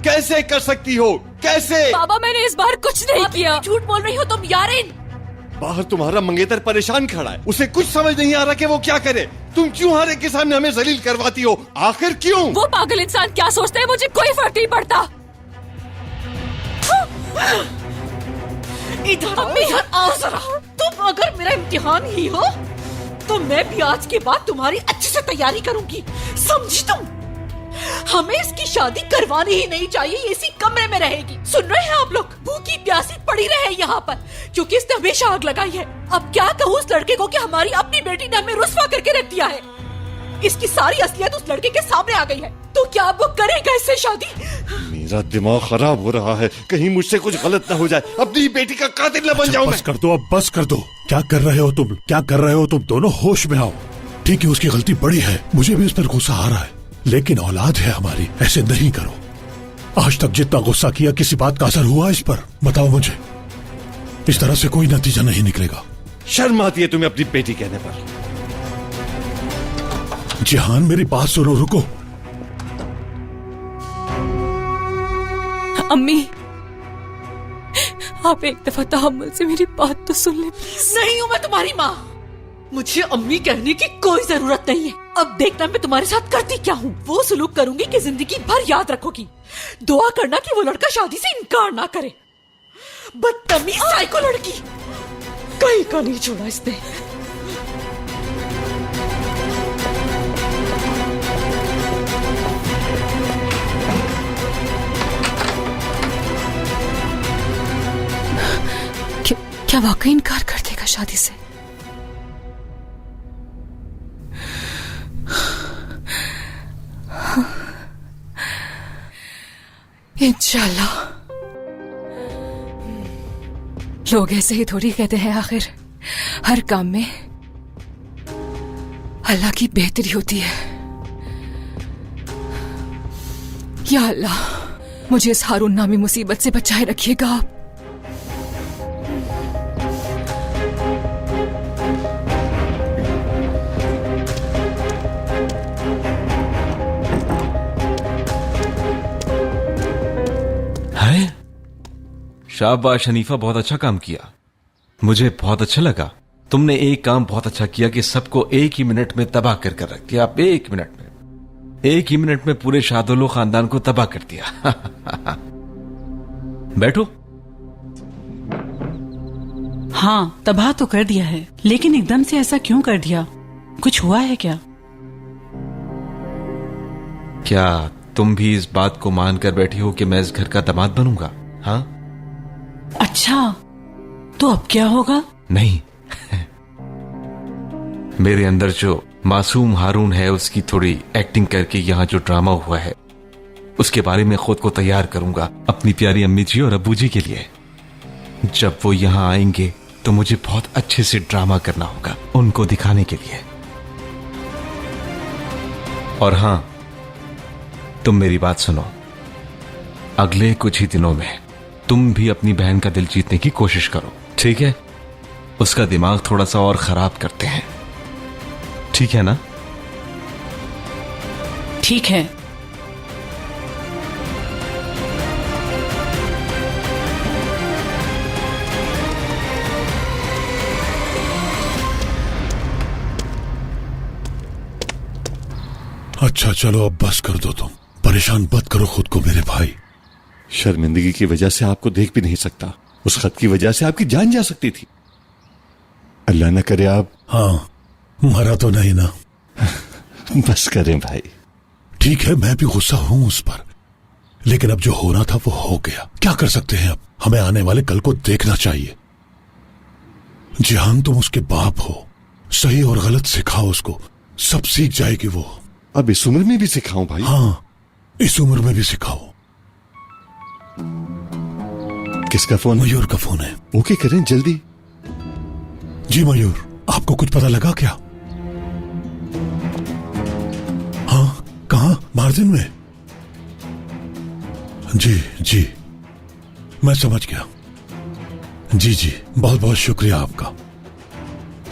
कैसे कर सकती हो, कैसे? बाबा मैंने इस बार कुछ नहीं किया। झूठ बोल रही हो तुम यारिन। बाहर तुम्हारा मंगेतर परेशान खड़ा है, उसे कुछ समझ नहीं आ रहा कि वो क्या करे। तुम क्यों हर एक के सामने हमें जलील करवाती हो, आखिर क्यों? वो पागल इंसान क्या सोचते हैं मुझे कोई फर्क नहीं पड़ता। इधर आओ जरा। तुम अगर मेरा इम्तिहान ही हो तो मैं भी आज के बाद तुम्हारी अच्छे से तैयारी करूंगी, समझी तुम? हमें इसकी शादी करवानी ही नहीं चाहिए, ये इसी कमरे में रहेगी। सुन रहे हैं आप लोग? भूखी प्यासी पड़ी रहे यहाँ पर क्योंकि इसने हमेशा आग लगाई है। अब क्या कहूँ उस लड़के को कि हमारी अपनी बेटी ने हमें रुस्वा करके रख दिया है। इसकी सारी असलियत उस लड़के के सामने आ गई है, तो क्या अब वो करेगा इससे शादी? मेरा दिमाग खराब हो रहा है, कहीं मुझसे कुछ गलत न हो जाए, अपनी बेटी का कातिल न बन जाऊं मैं। बस कर दो, अब बस कर दो। क्या कर रहे हो तुम? क्या कर रहे हो तुम दोनों? होश में आओ। ठीक है, उसकी गलती बड़ी है, मुझे भी इस पर गुस्सा आ रहा है, लेकिन औलाद है हमारी, ऐसे नहीं करो। आज तक जितना गुस्सा किया किसी बात का असर हुआ इस पर? बताओ मुझे। इस तरह से कोई नतीजा नहीं निकलेगा। शर्म आती है तुम्हें अपनी बेटी कहने पर। जिहान मेरी बात सुनो, रुको। अम्मी आप एक दफा तहम्मुल से मेरी बात तो सुन ले प्लीज। नहीं हूँ मैं तुम्हारी माँ, मुझे अम्मी कहने की कोई जरूरत नहीं है। अब देखना मैं तुम्हारे साथ करती क्या हूँ। वो सुलूक करूंगी कि जिंदगी भर याद रखोगी। दुआ करना कि वो लड़का शादी से इनकार ना करे। बदतमीज साइको लड़की, कहीं का नहीं छोड़ा इसने। क्या वाकई इनकार कर देगा शादी से? इंशाल्लाह। लोग ऐसे ही थोड़ी कहते हैं, आखिर हर काम में अल्लाह की बेहतरी होती है। या अल्लाह मुझे इस हारून नामी मुसीबत से बचाए रखिएगा आप। शाबाश हनीफा, बहुत अच्छा काम किया, मुझे बहुत अच्छा लगा। तुमने एक काम बहुत अच्छा किया कि सबको एक ही मिनट में तबाह कर रख दिया। आप एक मिनट में पूरे शादुल्लो खानदान को तबाह कर दिया। बैठो। हाँ, तबाह तो कर दिया है, लेकिन एकदम से ऐसा क्यों कर दिया? कुछ हुआ है क्या? क्या तुम भी इस बात को मानकर बैठी हो कि मैं इस घर का दामाद बनूंगा? हाँ? अच्छा, तो अब क्या होगा? नहीं। मेरे अंदर जो मासूम हारून है उसकी थोड़ी एक्टिंग करके यहाँ जो ड्रामा हुआ है उसके बारे में खुद को तैयार करूंगा अपनी प्यारी अम्मी जी और अब्बू जी के लिए। जब वो यहाँ आएंगे तो मुझे बहुत अच्छे से ड्रामा करना होगा उनको दिखाने के लिए। और हां, तुम मेरी बात सुनो, अगले कुछ ही दिनों में तुम भी अपनी बहन का दिल जीतने की कोशिश करो, ठीक है? उसका दिमाग थोड़ा सा और खराब करते हैं, ठीक है ना? ठीक है। अच्छा चलो, अब बस कर दो। तुम परेशान मत करो खुद को मेरे भाई। शर्मिंदगी की वजह से आपको देख भी नहीं सकता, उस खत की वजह से आपकी जान जा सकती थी। अल्लाह न करे आप। हाँ, मरा तो नहीं ना? बस करें भाई। ठीक है, मैं भी गुस्सा हूं उस पर, लेकिन अब जो होना था वो हो गया। क्या कर सकते हैं अब? हमें आने वाले कल को देखना चाहिए। जिहान, तुम उसके बाप हो, सही और गलत सिखाओ उसको, सब सीख जाएगी वो। अब इस उम्र में भी सिखाऊं भाई? हाँ, इस उम्र में भी सिखाओ। किसका फोन? मयूर का फोन है। ओके करें जल्दी। जी मयूर, आपको कुछ पता लगा क्या? हाँ, कहाँ? मार्जिन में? जी, मैं समझ गया। जी, बहुत बहुत शुक्रिया आपका,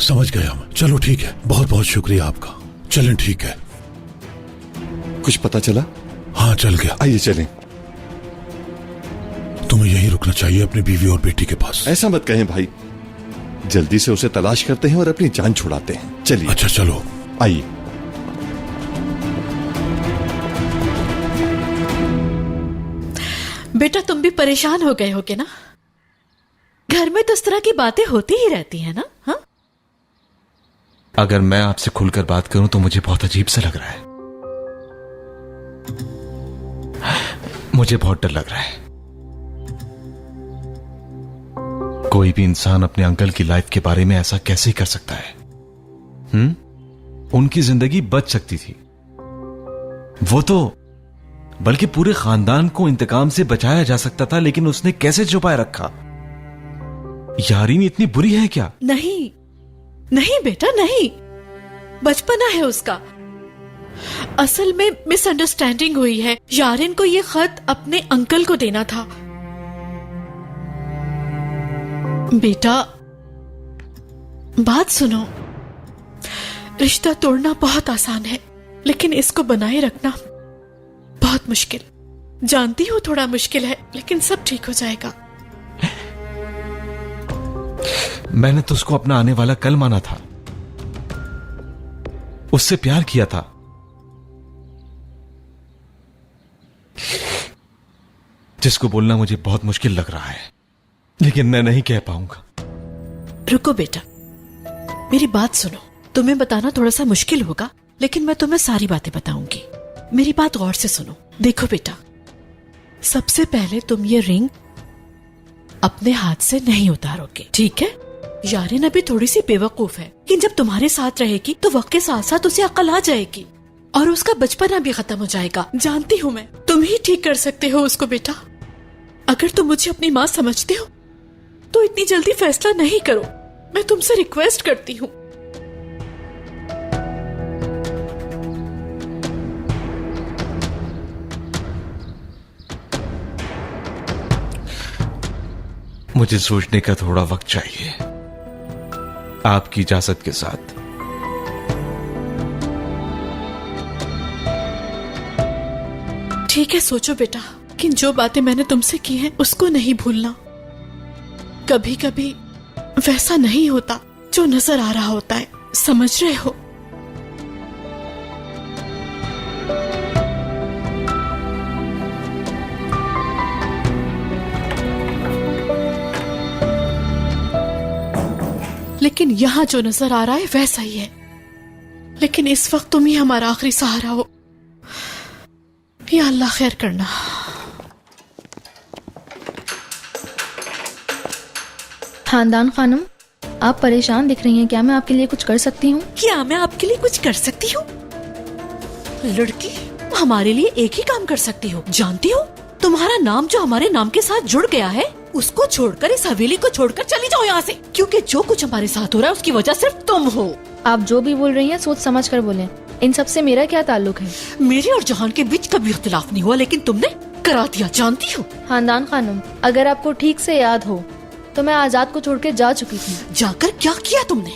समझ गया मैं। चलो ठीक है, बहुत बहुत शुक्रिया आपका। चलें, ठीक है। कुछ पता चला? हाँ, चल गया। आइए चलें। तुम्हें यहीं रुकना चाहिए अपनी बीवी और बेटी के पास। ऐसा मत कहें भाई, जल्दी से उसे तलाश करते हैं और अपनी जान छुड़ाते हैं। चलिए। अच्छा चलो। आइए। बेटा तुम भी परेशान हो गए होगे ना? घर में तो इस तरह की बातें होती ही रहती है ना? हाँ, अगर मैं आपसे खुलकर बात करूं तो मुझे बहुत अजीब सा लग रहा है। मुझे बहुत डर लग रहा है। कोई भी इंसान अपने अंकल की लाइफ के बारे में ऐसा कैसे कर सकता है? उनकी जिंदगी बच सकती थी। वो तो बल्कि पूरे खानदान को इंतकाम से बचाया जा सकता था, लेकिन उसने कैसे छुपाए रखा? यारीन इतनी बुरी है क्या? नहीं नहीं बेटा नहीं, बचपना है उसका। असल में मिसअंडरस्टैंडिंग हुई है। यारिन को ये खत अपने अंकल को देना था। बेटा बात सुनो, रिश्ता तोड़ना बहुत आसान है, लेकिन इसको बनाए रखना बहुत मुश्किल। जानती हूँ थोड़ा मुश्किल है, लेकिन सब ठीक हो जाएगा। मैंने तो उसको अपना आने वाला कल माना था, उससे प्यार किया था। जिसको बोलना मुझे बहुत मुश्किल लग रहा है, लेकिन मैं नहीं कह पाऊंगा। रुको बेटा, मेरी बात सुनो। तुम्हें बताना थोड़ा सा मुश्किल होगा, लेकिन मैं तुम्हें सारी बातें बताऊंगी। मेरी बात गौर से सुनो। देखो बेटा, सबसे पहले तुम ये रिंग अपने हाथ से नहीं उतारोगे, ठीक है? यारिन अभी थोड़ी सी बेवकूफ है, लेकिन जब तुम्हारे साथ रहेगी तो वक्त के साथ साथ उसे अकल आ जाएगी और उसका बचपना भी खत्म हो जाएगा। जानती हूँ मैं, तुम ही ठीक कर सकते हो उसको बेटा। अगर तुम मुझे अपनी माँ समझते हो तो इतनी जल्दी फैसला नहीं करो, मैं तुमसे रिक्वेस्ट करती हूँ। मुझे सोचने का थोड़ा वक्त चाहिए, आपकी इजाजत के साथ। ठीक है, सोचो बेटा, लेकिन जो बातें मैंने तुमसे की हैं उसको नहीं भूलना। कभी कभी वैसा नहीं होता जो नजर आ रहा होता है, समझ रहे हो? लेकिन यहाँ जो नजर आ रहा है वैसा ही है। लेकिन इस वक्त तुम ही हमारा आखिरी सहारा हो। या अल्लाह खैर करना। खानदान खानम, आप परेशान दिख रही हैं। क्या मैं आपके लिए कुछ कर सकती हूँ? क्या मैं आपके लिए कुछ कर सकती हूँ? लड़की, हमारे लिए एक ही काम कर सकती हो। जानती हो, तुम्हारा नाम जो हमारे नाम के साथ जुड़ गया है, उसको छोड़कर, इस हवेली को छोड़कर चली जाओ यहाँ से, क्योंकि जो कुछ हमारे साथ हो रहा है उसकी वजह सिर्फ तुम हो। आप जो भी बोल रही हैं सोच समझ कर बोलें। इन सब से मेरा क्या ताल्लुक है? मेरे और जहान के बीच कभी इख्तिलाफ नहीं हुआ, लेकिन तुमने करा दिया। जानती हो, खानदान खानम, अगर आपको ठीक से याद हो तो मैं आजाद को छोड़ के जा चुकी थी। जाकर क्या किया तुमने?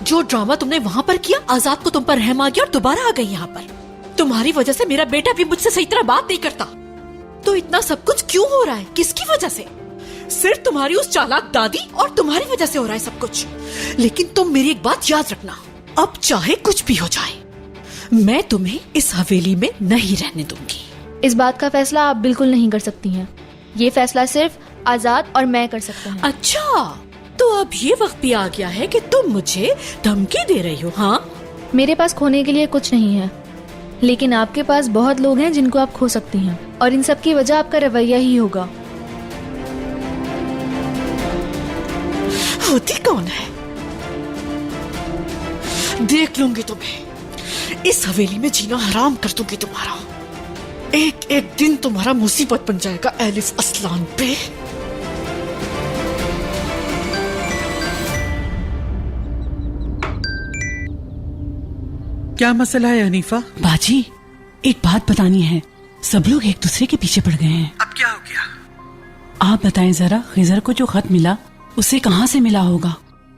जो ड्रामा तुमने वहाँ पर किया, आजाद को तुम पर रहम आ गया और दोबारा आ गई यहाँ पर। तुम्हारी वजह से मेरा बेटा भी मुझसे सही तरह बात नहीं करता। तो इतना सब कुछ क्यों हो रहा है? किसकी वजह से? सिर्फ तुम्हारी उस चालाक दादी और तुम्हारी वजह से हो रहा है सब कुछ। लेकिन तुम मेरी एक बात याद रखना, अब चाहे कुछ भी हो जाए, मैं तुम्हें इस हवेली में नहीं रहने दूंगी। इस बात का फैसला आप बिल्कुल नहीं कर सकती हैं। ये फैसला सिर्फ आजाद और मैं कर सकते हैं। अच्छा, तो अब ये वक्त भी आ गया है कि तुम मुझे धमकी दे रही हो? हाँ, मेरे पास खोने के लिए कुछ नहीं है, लेकिन आपके पास बहुत लोग हैं जिनको आप खो सकती हैं, और इन सब की वजह आपका रवैया ही होगा। होती कौन है? देख लूंगी तुम्हें। इस हवेली में जीना हराम कर दूंगी तुम्हारा। एक एक दिन तुम्हारा मुसीबत बन जाएगा एलिफ असलान पे। क्या मसला है हनीफा? बाजी, एक बात बतानी है। सब लोग एक दूसरे के पीछे पड़ गए हैं। अब क्या हो गया? आप बताएं जरा, खिजर को जो खत मिला उसे कहाँ से मिला होगा?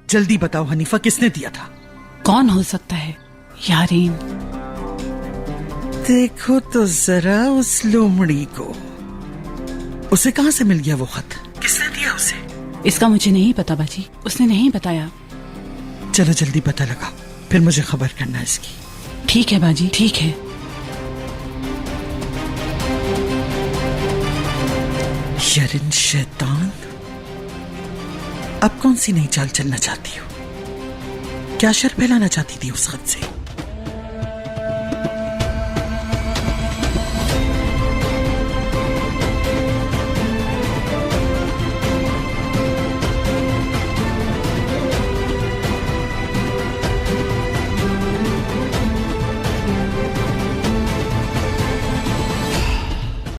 जल्दी बताओ हनीफा, किसने दिया था? कौन हो सकता है? यारीन। देखो तो जरा उस लोमड़ी को, उसे कहाँ से मिल गया वो खत? किसने दिया उसे? इसका मुझे नहीं पता बाजी, उसने नहीं बताया। चलो जल्दी पता लगाओ, फिर मुझे खबर करना इसकी। ठीक है बाजी, ठीक है। शरिन शैतान, अब कौन सी नई चाल चलना चाहती हो? क्या शर फैलाना चाहती थी उस खत से?